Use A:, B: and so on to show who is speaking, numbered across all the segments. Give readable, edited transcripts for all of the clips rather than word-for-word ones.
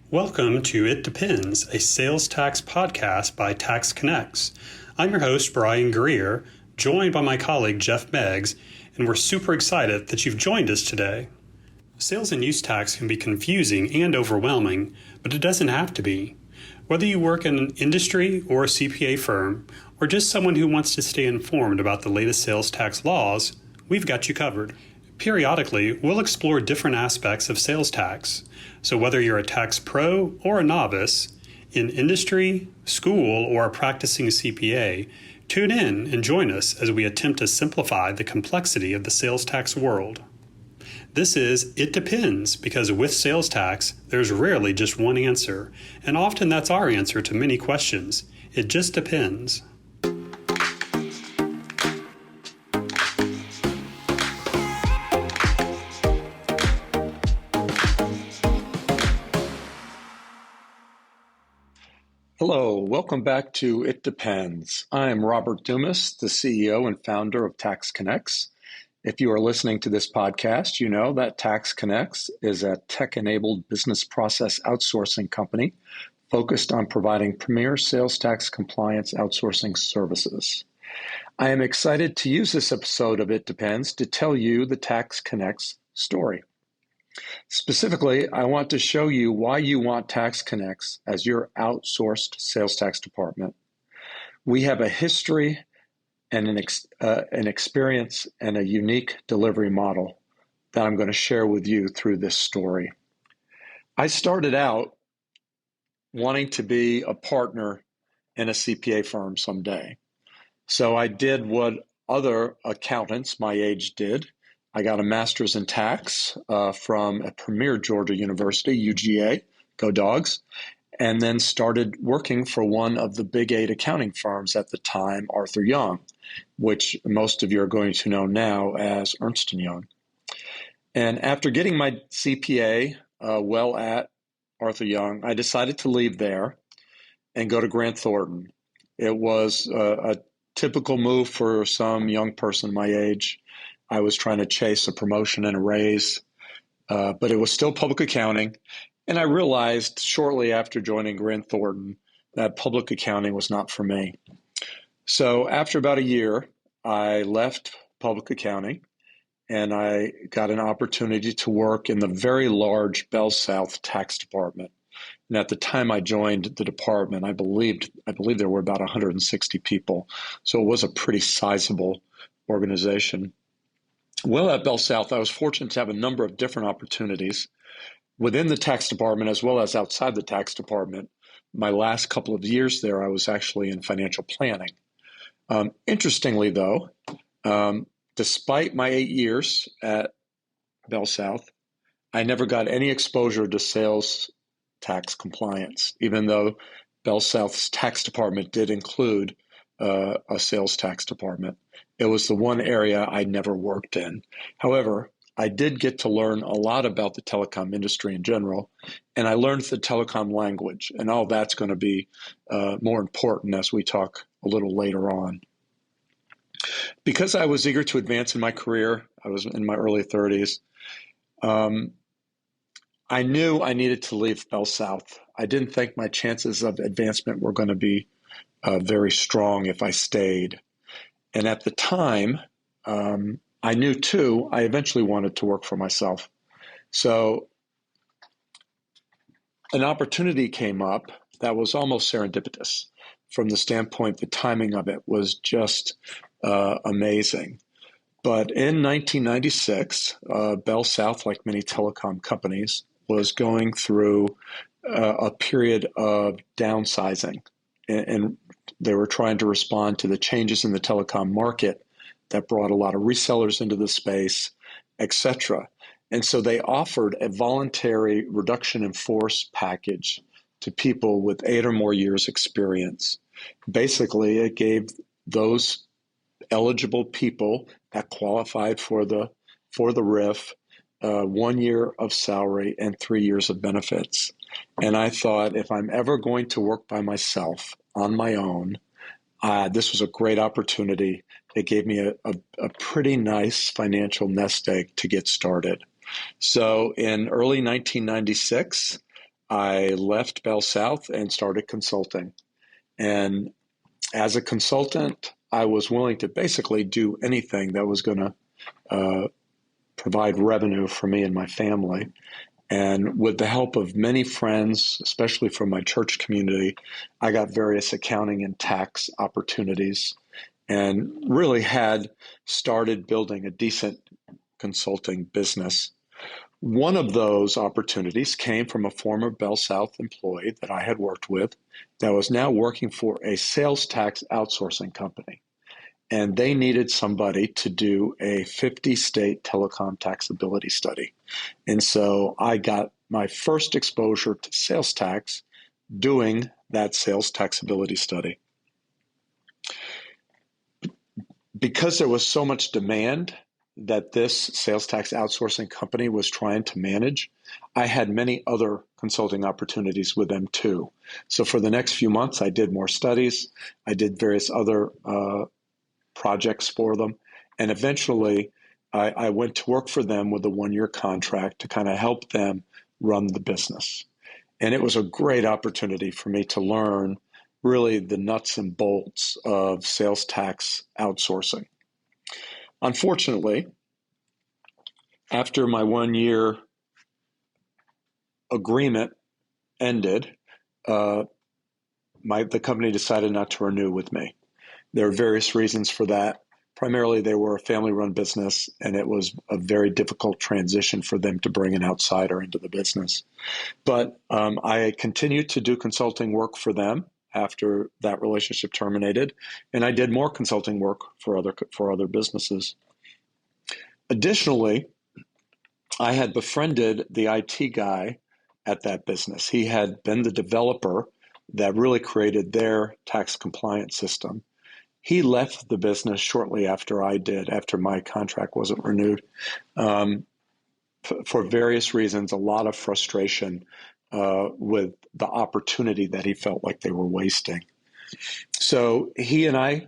A: Welcome to It Depends, a sales tax podcast by TaxConnex. I'm your host, Brian Greer, joined by my colleague, Jeff Meggs, and we're super excited that you've joined us today. Sales and use tax can be confusing and overwhelming, but it doesn't have to be. Whether you work in an industry or a CPA firm, or just someone who wants to stay informed about the latest sales tax laws, we've got you covered. Periodically, we'll explore different aspects of sales tax. So whether you're a tax pro or a novice, in industry, school, or a practicing CPA, tune in and join us as we attempt to simplify the complexity of the sales tax world. This is It Depends, because with sales tax, there's rarely just one answer, and often that's our answer to many questions. It just depends.
B: Hello, welcome back to It Depends. I am Robert Dumas, the CEO and founder of TaxConnex. If you are listening to this podcast, you know that TaxConnex is a tech-enabled business process outsourcing company focused on providing premier sales tax compliance outsourcing services. I am excited to use this episode of It Depends to tell you the TaxConnex story. Specifically, I want to show you why you want TaxConnex as your outsourced sales tax department. We have a history and an experience and a unique delivery model that I'm going to share with you through this story. I started out wanting to be a partner in a CPA firm someday. So I did what other accountants my age did. I got a master's in tax from a premier Georgia university, UGA, go Dogs, and then started working for one of the big 8 accounting firms at the time, Arthur Young, which most of you are going to know now as Ernst & Young. And after getting my CPA well at Arthur Young, I decided to leave there and go to Grant Thornton. It was a typical move for some young person my age. I was trying to chase a promotion and a raise, but it was still public accounting. And I realized shortly after joining Grant Thornton that public accounting was not for me. So after about a year, I left public accounting and I got an opportunity to work in the very large Bell South tax department. And at the time I joined the department, I believe there were about 160 people. So it was a pretty sizable organization. Well, at Bell South, I was fortunate to have a number of different opportunities within the tax department as well as outside the tax department. My last couple of years there, I was actually in financial planning. Interestingly, though, despite my 8 years at Bell South, I never got any exposure to sales tax compliance, even though Bell South's tax department did include a sales tax department. It was the one area I never worked in. However, I did get to learn a lot about the telecom industry in general, and I learned the telecom language, and all that's going to be more important as we talk a little later on. Because I was eager to advance in my career, I was in my early 30s, I knew I needed to leave Bell South. I didn't think my chances of advancement were going to be very strong if I stayed. And at the time, I knew too, I eventually wanted to work for myself. So an opportunity came up that was almost serendipitous from the standpoint, the timing of it was just amazing. But in 1996, Bell South, like many telecom companies, was going through a period of downsizing. And they were trying to respond to the changes in the telecom market that brought a lot of resellers into the space, et cetera. And so they offered a voluntary reduction in force package to people with 8 or more years experience. Basically, it gave those eligible people that qualified for the RIF 1 year of salary and 3 years of benefits. And I thought, if I'm ever going to work by myself on my own, this was a great opportunity. It gave me a pretty nice financial nest egg to get started. So in early 1996, I left Bell South and started consulting. And as a consultant, I was willing to basically do anything that was going to provide revenue for me and my family. And with the help of many friends, especially from my church community, I got various accounting and tax opportunities and really had started building a decent consulting business. One of those opportunities came from a former Bell South employee that I had worked with that was now working for a sales tax outsourcing company. And they needed somebody to do a 50-state telecom taxability study. And so I got my first exposure to sales tax doing that sales taxability study. Because there was so much demand that this sales tax outsourcing company was trying to manage, I had many other consulting opportunities with them too. So for the next few months, I did more studies. I did various other projects for them. And eventually, I went to work for them with a one-year contract to kind of help them run the business. And it was a great opportunity for me to learn really the nuts and bolts of sales tax outsourcing. Unfortunately, after my one-year agreement ended, the company decided not to renew with me. There are various reasons for that. Primarily, they were a family-run business, and it was a very difficult transition for them to bring an outsider into the business. But I continued to do consulting work for them after that relationship terminated, and I did more consulting work for other businesses. Additionally, I had befriended the IT guy at that business. He had been the developer that really created their tax compliance system. He left the business shortly after I did, after my contract wasn't renewed, for various reasons, a lot of frustration with the opportunity that he felt like they were wasting. So he and I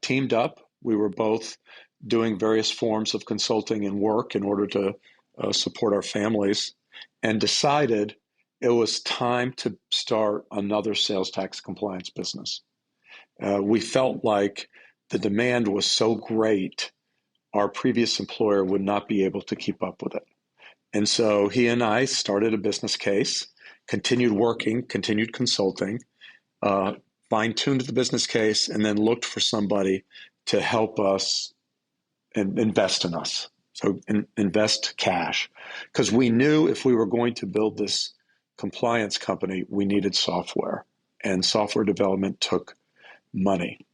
B: teamed up. We were both doing various forms of consulting and work in order to support our families, and decided it was time to start another sales tax compliance business. We felt like the demand was so great, our previous employer would not be able to keep up with it. And so he and I started a business case, continued working, continued consulting, fine-tuned the business case, and then looked for somebody to help us and invest in us. So invest cash. Because we knew if we were going to build this compliance company, we needed software. And software development took money.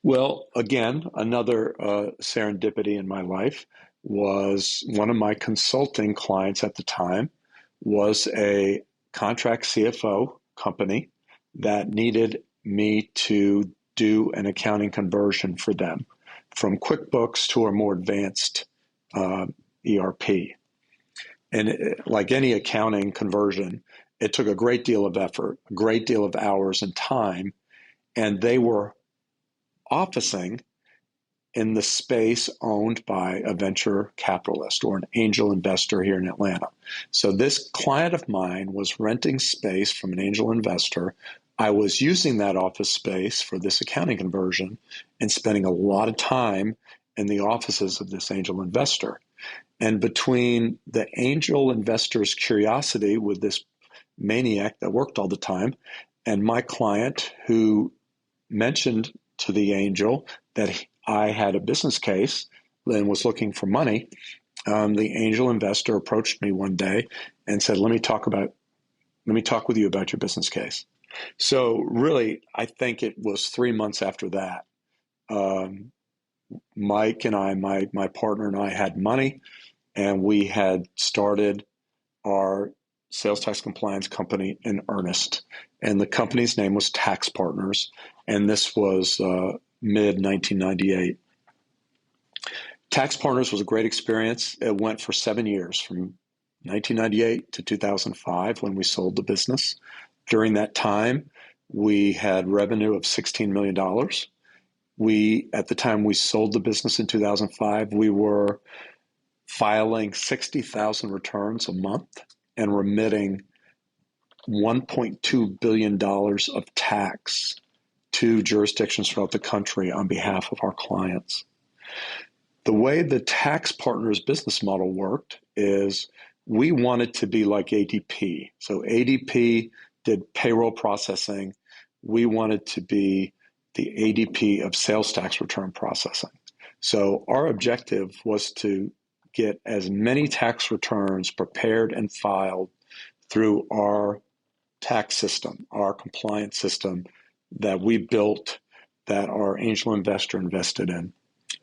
B: Well, again, another serendipity in my life was one of my consulting clients at the time was a contract CFO company that needed me to do an accounting conversion for them from QuickBooks to a more advanced ERP. And like any accounting conversion, it took a great deal of effort, a great deal of hours and time, and they were officing in the space owned by a venture capitalist or an angel investor here in Atlanta. So this client of mine was renting space from an angel investor. I was using that office space for this accounting conversion and spending a lot of time in the offices of this angel investor. And between the angel investor's curiosity with this maniac that worked all the time and my client who mentioned to the angel that I had a business case and was looking for money, the angel investor approached me one day and said, let me talk with you about your business case. So really, I think it was 3 months after that, Mike and I, my partner and I had money, and we had started our sales tax compliance company in earnest. And the company's name was Tax Partners, and this was mid-1998. Tax Partners was a great experience. It went for 7 years, from 1998 to 2005 when we sold the business. During that time, we had revenue of $16 million. At the time we sold the business in 2005, we were filing 60,000 returns a month and remitting $1.2 billion of tax to jurisdictions throughout the country on behalf of our clients. The way the Tax Partners business model worked is we wanted to be like ADP. So ADP did payroll processing. We wanted to be the ADP of sales tax return processing. So our objective was to get as many tax returns prepared and filed through our tax system, our compliance system that we built, that our angel investor invested in.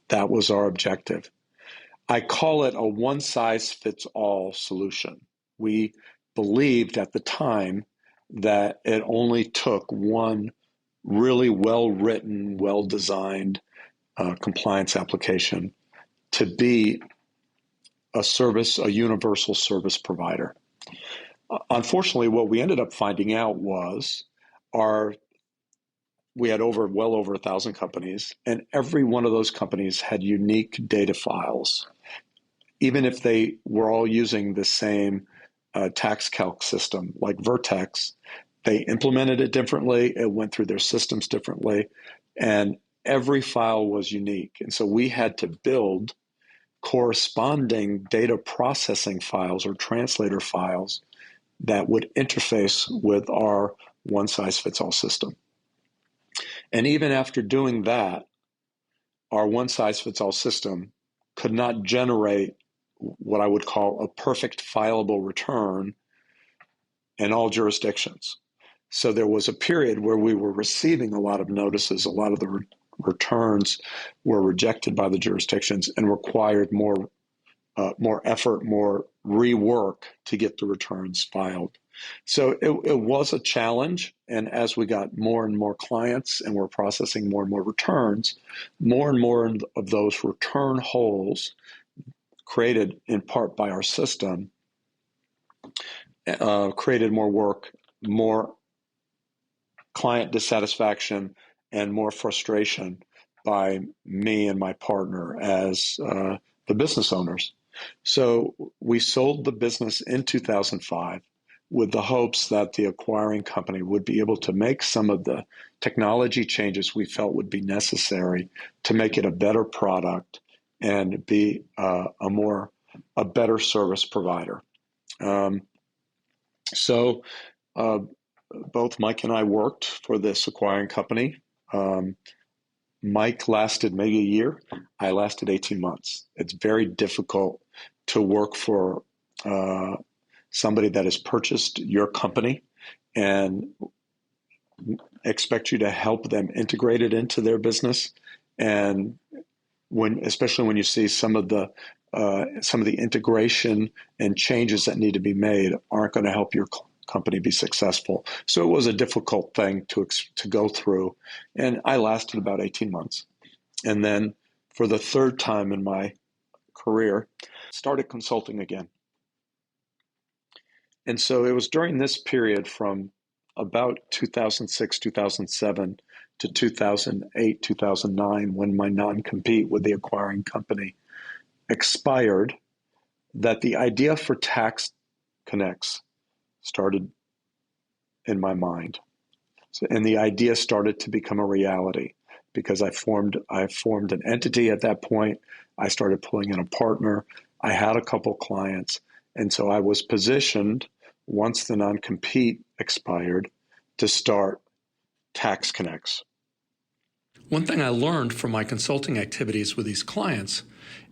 B: That was our objective. I call it a one-size-fits-all solution. We believed at the time that it only took one really well-written, well-designed compliance application to be a universal service provider. Unfortunately, what we ended up finding out was we had well over 1,000 companies, and every one of those companies had unique data files. Even if they were all using the same tax calc system like Vertex, they implemented it differently, it went through their systems differently, and every file was unique. And so we had to build corresponding data processing files or translator files that would interface with our one-size-fits-all system. And even after doing that, our one-size-fits-all system could not generate what I would call a perfect fileable return in all jurisdictions. So there was a period where we were receiving a lot of notices. A lot of the returns were rejected by the jurisdictions and required more effort, more rework to get the returns filed. So it was a challenge. And as we got more and more clients and we're processing more and more returns, more and more of those return holes created in part by our system created more work, more client dissatisfaction, and more frustration by me and my partner as the business owners. So we sold the business in 2005 with the hopes that the acquiring company would be able to make some of the technology changes we felt would be necessary to make it a better product and be a better service provider. So both Mike and I worked for this acquiring company. Mike lasted maybe a year. I lasted 18 months. It's very difficult to work for somebody that has purchased your company and expect you to help them integrate it into their business. And especially when you see some of the integration and changes that need to be made aren't going to help your company be successful. So it was a difficult thing to go through. And I lasted about 18 months. And then for the third time in my career, started consulting again. And so it was during this period from about 2006, 2007 to 2008, 2009, when my non-compete with the acquiring company expired, that the idea for TaxConnex started in my mind. And the idea started to become a reality because I formed an entity at that point. I started pulling in a partner. I had a couple clients. And so I was positioned, once the non-compete expired, to start TaxConnex.
C: One thing I learned from my consulting activities with these clients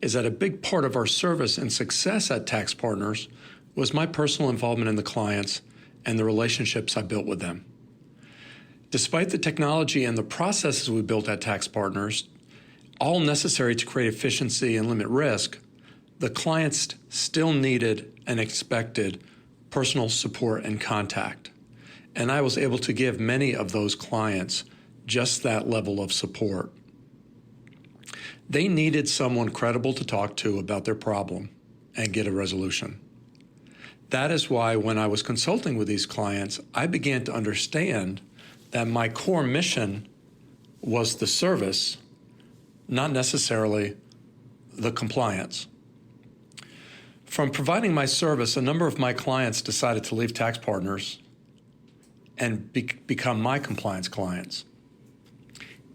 C: is that a big part of our service and success at Tax Partners was my personal involvement in the clients and the relationships I built with them. Despite the technology and the processes we built at Tax Partners, all necessary to create efficiency and limit risk, the clients still needed and expected personal support and contact. And I was able to give many of those clients just that level of support. They needed someone credible to talk to about their problem and get a resolution. That is why when I was consulting with these clients, I began to understand that my core mission was the service, not necessarily the compliance. From providing my service, a number of my clients decided to leave Tax Partners and become my compliance clients.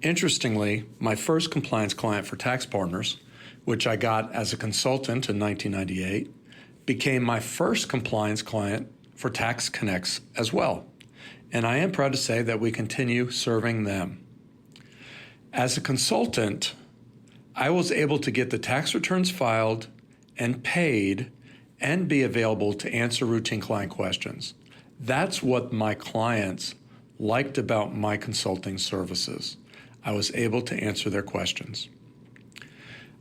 C: Interestingly, my first compliance client for Tax Partners, which I got as a consultant in 1998, became my first compliance client for TaxConnex as well. And I am proud to say that we continue serving them. As a consultant, I was able to get the tax returns filed and paid and be available to answer routine client questions. That's what my clients liked about my consulting services. I was able to answer their questions.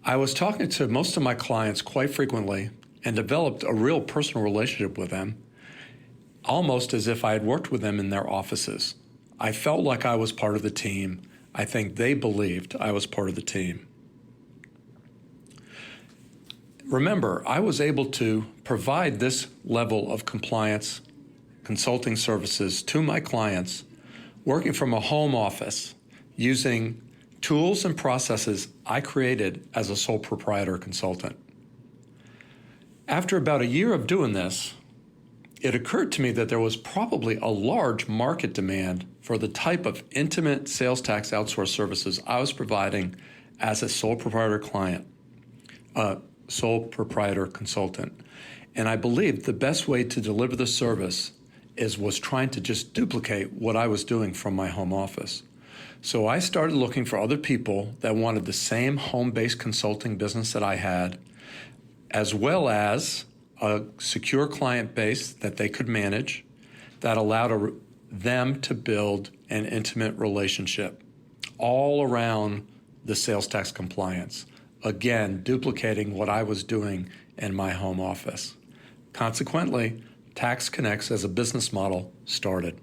C: I was talking to most of my clients quite frequently and developed a real personal relationship with them, almost as if I had worked with them in their offices. I felt like I was part of the team. I think they believed I was part of the team. Remember, I was able to provide this level of compliance consulting services to my clients working from a home office using tools and processes I created as a sole proprietor consultant. After about a year of doing this, it occurred to me that there was probably a large market demand for the type of intimate sales tax outsource services I was providing as a sole proprietor consultant. And I believed the best way to deliver the service was trying to just duplicate what I was doing from my home office. So I started looking for other people that wanted the same home-based consulting business that I had, as well as a secure client base that they could manage that allowed them to build an intimate relationship all around the sales tax compliance. Again, duplicating what I was doing in my home office. Consequently, TaxConnex as a business model started.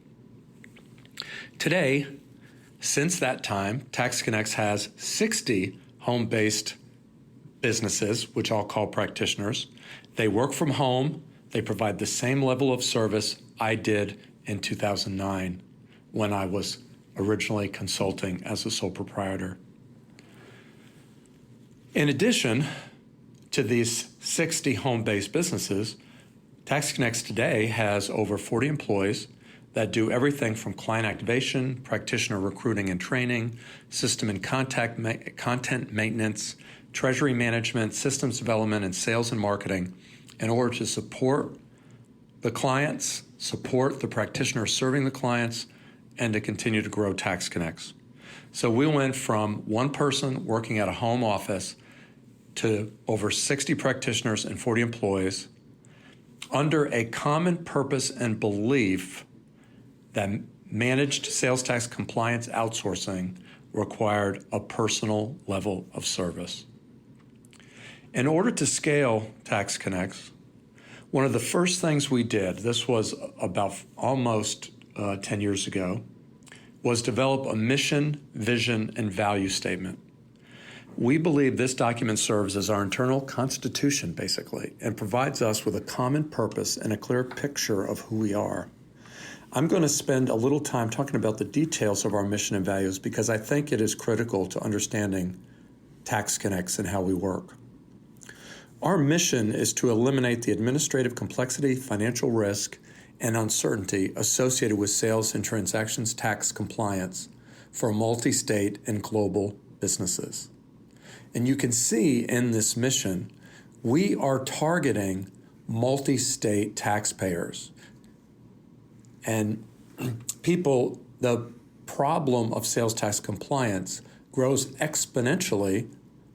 C: Today, since that time, TaxConnex has 60 home-based businesses, which I'll call practitioners. They work from home. They provide the same level of service I did in 2009 when I was originally consulting as a sole proprietor. In addition to these 60 home-based businesses, TaxConnex today has over 40 employees that do everything from client activation, practitioner recruiting and training, system and content maintenance, treasury management, systems development, and sales and marketing in order to support the clients, support the practitioners serving the clients, and to continue to grow TaxConnex. So we went from one person working at a home office to over 60 practitioners and 40 employees under a common purpose and belief that managed sales tax compliance outsourcing required a personal level of service. In order to scale TaxConnex, one of the first things we did, this was about almost 10 years ago, was develop a mission, vision, and value statement. We believe this document serves as our internal constitution, basically, and provides us with a common purpose and a clear picture of who we are. I'm going to spend a little time talking about the details of our mission and values because I think it is critical to understanding TaxConnex and how we work. Our mission is to eliminate the administrative complexity, financial risk, and uncertainty associated with sales and transactions tax compliance for multi-state and global businesses. And you can see in this mission, we are targeting multi-state taxpayers. And people, the problem of sales tax compliance grows exponentially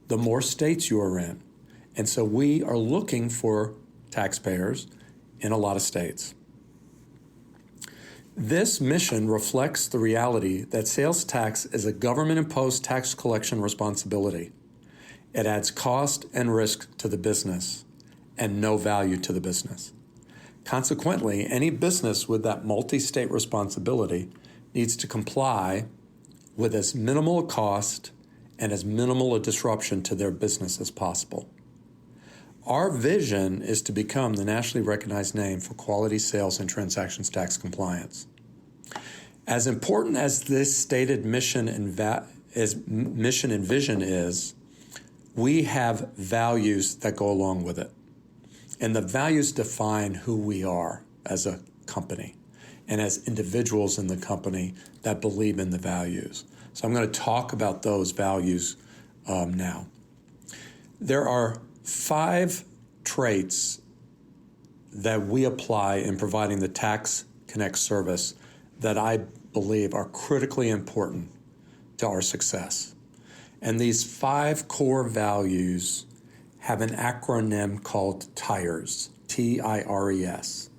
C: the more states you are in. And so we are looking for taxpayers in a lot of states. This mission reflects the reality that sales tax is a government-imposed tax collection responsibility. It adds cost and risk to the business and no value to the business. Consequently, any business with that multi-state responsibility needs to comply with as minimal a cost and as minimal a disruption to their business as possible. Our vision is to become the nationally recognized name for quality sales and transactions tax compliance. As important as this stated mission and vision is, we have values that go along with it. And the values define who we are as a company. and as individuals in the company that believe in the values. So I'm going to talk about those values now. There are 5 traits that we apply in providing the TaxConnex service that I believe are critically important to our success. And these 5 core values have an acronym called TIRES, T-I-R-E-S.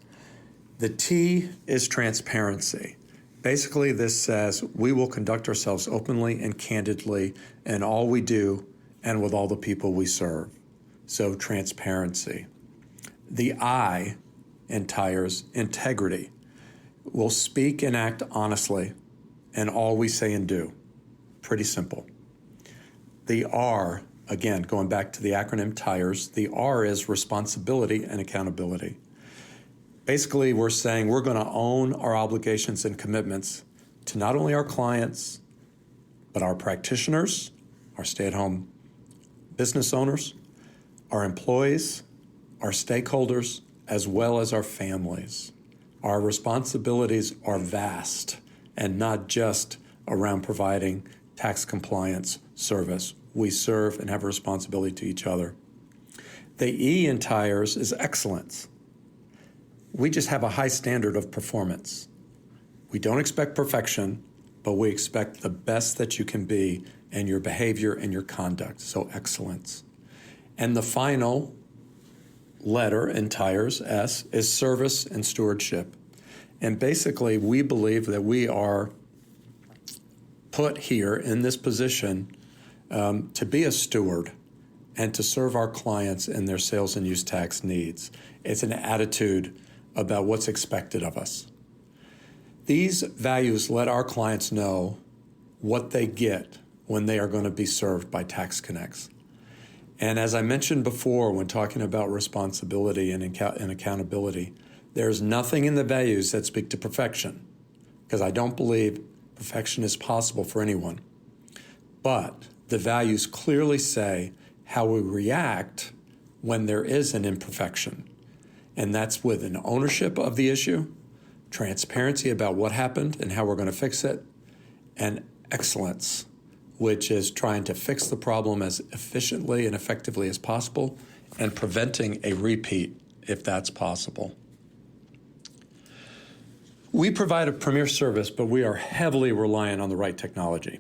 C: The T is transparency. Basically, this says we will conduct ourselves openly and candidly in all we do and with all the people we serve. So transparency. The I in TIRES, integrity. We'll speak and act honestly in all we say and do. Pretty simple. The R, again, going back to the acronym TIRES, the R is responsibility and accountability. Basically, we're saying we're going to own our obligations and commitments to not only our clients, but our practitioners, our stay-at-home business owners, our employees, our stakeholders, as well as our families. Our responsibilities are vast and not just around providing tax compliance service. We serve and have a responsibility to each other. The E in TIRES is excellence. We just have a high standard of performance. We don't expect perfection, but we expect the best that you can be in your behavior and your conduct, so excellence. And the final letter in TIRES, S, is service and stewardship. And basically, we believe that we are put here in this position to be a steward and to serve our clients in their sales and use tax needs. It's an attitude about what's expected of us. These values let our clients know what they get when they are going to be served by TaxConnex. And as I mentioned before, when talking about responsibility and accountability, there's nothing in the values that speak to perfection, because I don't believe perfection is possible for anyone. But the values clearly say how we react when there is an imperfection. And that's with an ownership of the issue, transparency about what happened and how we're going to fix it, and excellence, which is trying to fix the problem as efficiently and effectively as possible and preventing a repeat if that's possible. We provide a premier service, but we are heavily reliant on the right technology.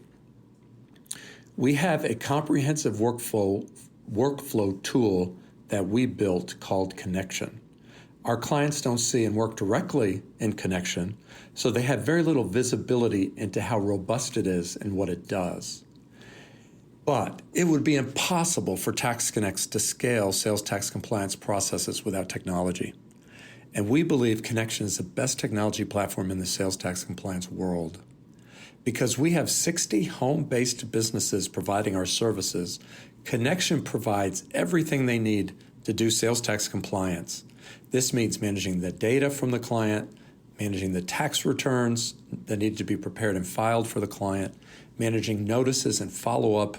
C: We have a comprehensive workflow tool that we built called Connection. Our clients don't see and work directly in Connection, so they have very little visibility into how robust it is and what it does. But it would be impossible for TaxConnex to scale sales tax compliance processes without technology. And we believe Connection is the best technology platform in the sales tax compliance world. Because we have 60 home-based businesses providing our services, Connection provides everything they need to do sales tax compliance. This means managing the data from the client, managing the tax returns that need to be prepared and filed for the client, managing notices and follow-up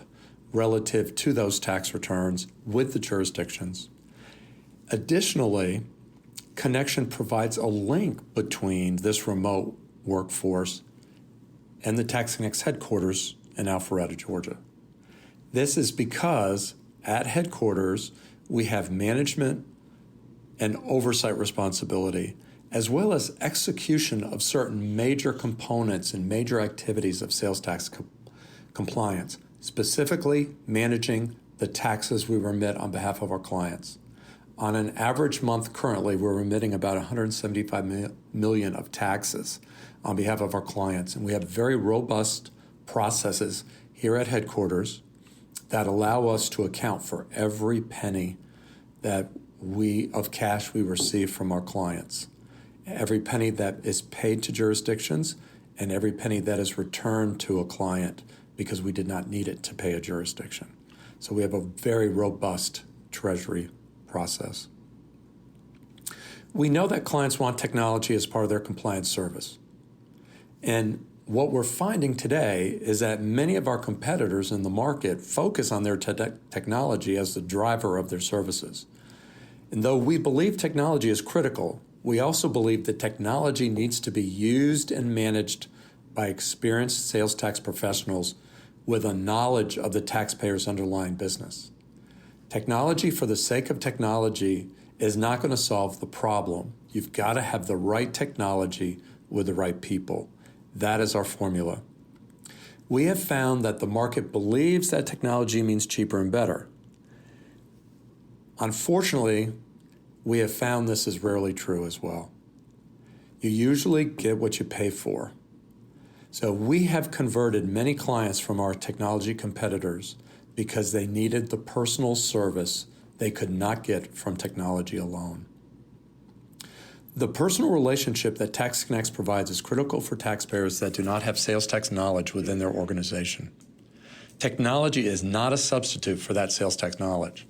C: relative to those tax returns with the jurisdictions. Additionally, Connection provides a link between this remote workforce and the TaxConnex headquarters in Alpharetta, Georgia. This is because at headquarters, we have management and oversight responsibility, as well as execution of certain major components and major activities of sales tax compliance, specifically managing the taxes we remit on behalf of our clients. On an average month currently, we're remitting about $175 million of taxes on behalf of our clients, and we have very robust processes here at headquarters that allow us to account for every penny of cash we receive from our clients, every penny that is paid to jurisdictions, and every penny that is returned to a client because we did not need it to pay a jurisdiction. So we have a very robust treasury process. We know that clients want technology as part of their compliance service. And what we're finding today is that many of our competitors in the market focus on their technology as the driver of their services. And though we believe technology is critical, We also believe that technology needs to be used and managed by experienced sales tax professionals with a knowledge of the taxpayer's underlying business. Technology for the sake of technology is not going to solve the problem. You've got to have the right technology with the right people. That is our formula. We have found that the market believes that technology means cheaper and better. Unfortunately, we have found this is rarely true as well. You usually get what you pay for. So we have converted many clients from our technology competitors because they needed the personal service they could not get from technology alone. The personal relationship that TaxConnex provides is critical for taxpayers that do not have sales tax knowledge within their organization. Technology is not a substitute for that sales tax knowledge.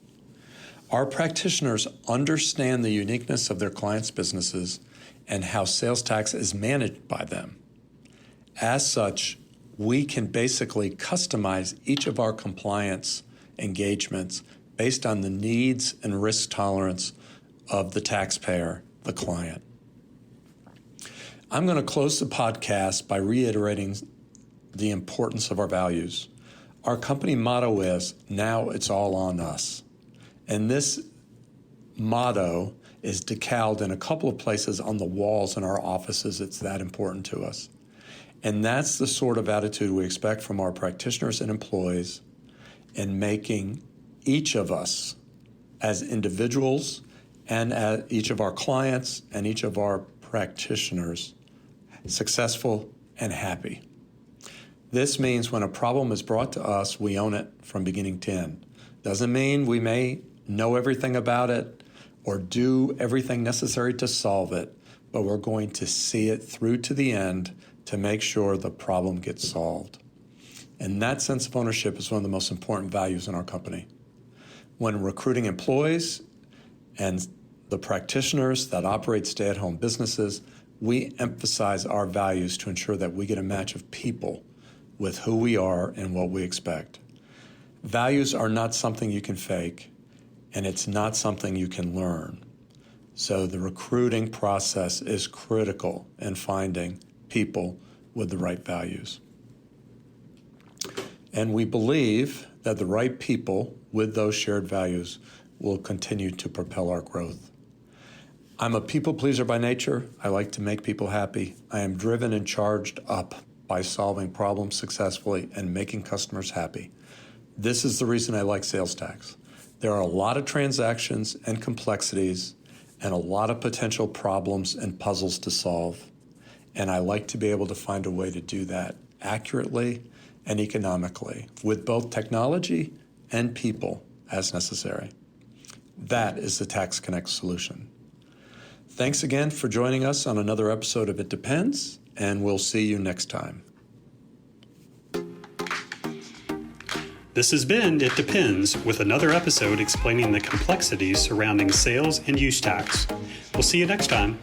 C: Our practitioners understand the uniqueness of their clients' businesses and how sales tax is managed by them. As such, we can basically customize each of our compliance engagements based on the needs and risk tolerance of the taxpayer, the client. I'm going to close the podcast by reiterating the importance of our values. Our company motto is, "Now it's all on us." And this motto is decaled in a couple of places on the walls in our offices. It's that important to us. And that's the sort of attitude we expect from our practitioners and employees in making each of us as individuals and as each of our clients and each of our practitioners successful and happy. This means when a problem is brought to us, we own it from beginning to end. Doesn't mean we may know everything about it or do everything necessary to solve it, but we're going to see it through to the end to make sure the problem gets solved. And that sense of ownership is one of the most important values in our company. When recruiting employees and the practitioners that operate stay-at-home businesses, we emphasize our values to ensure that we get a match of people with who we are and what we expect. Values are not something you can fake, and it's not something you can learn. So the recruiting process is critical in finding people with the right values. And we believe that the right people with those shared values will continue to propel our growth. I'm a people pleaser by nature. I like to make people happy. I am driven and charged up by solving problems successfully and making customers happy. This is the reason I like sales tax. There are a lot of transactions and complexities and a lot of potential problems and puzzles to solve. And I like to be able to find a way to do that accurately and economically with both technology and people as necessary. That is the TaxConnex solution. Thanks again for joining us on another episode of It Depends, and we'll see you next time.
A: This has been It Depends, with another episode explaining the complexities surrounding sales and use tax. We'll see you next time.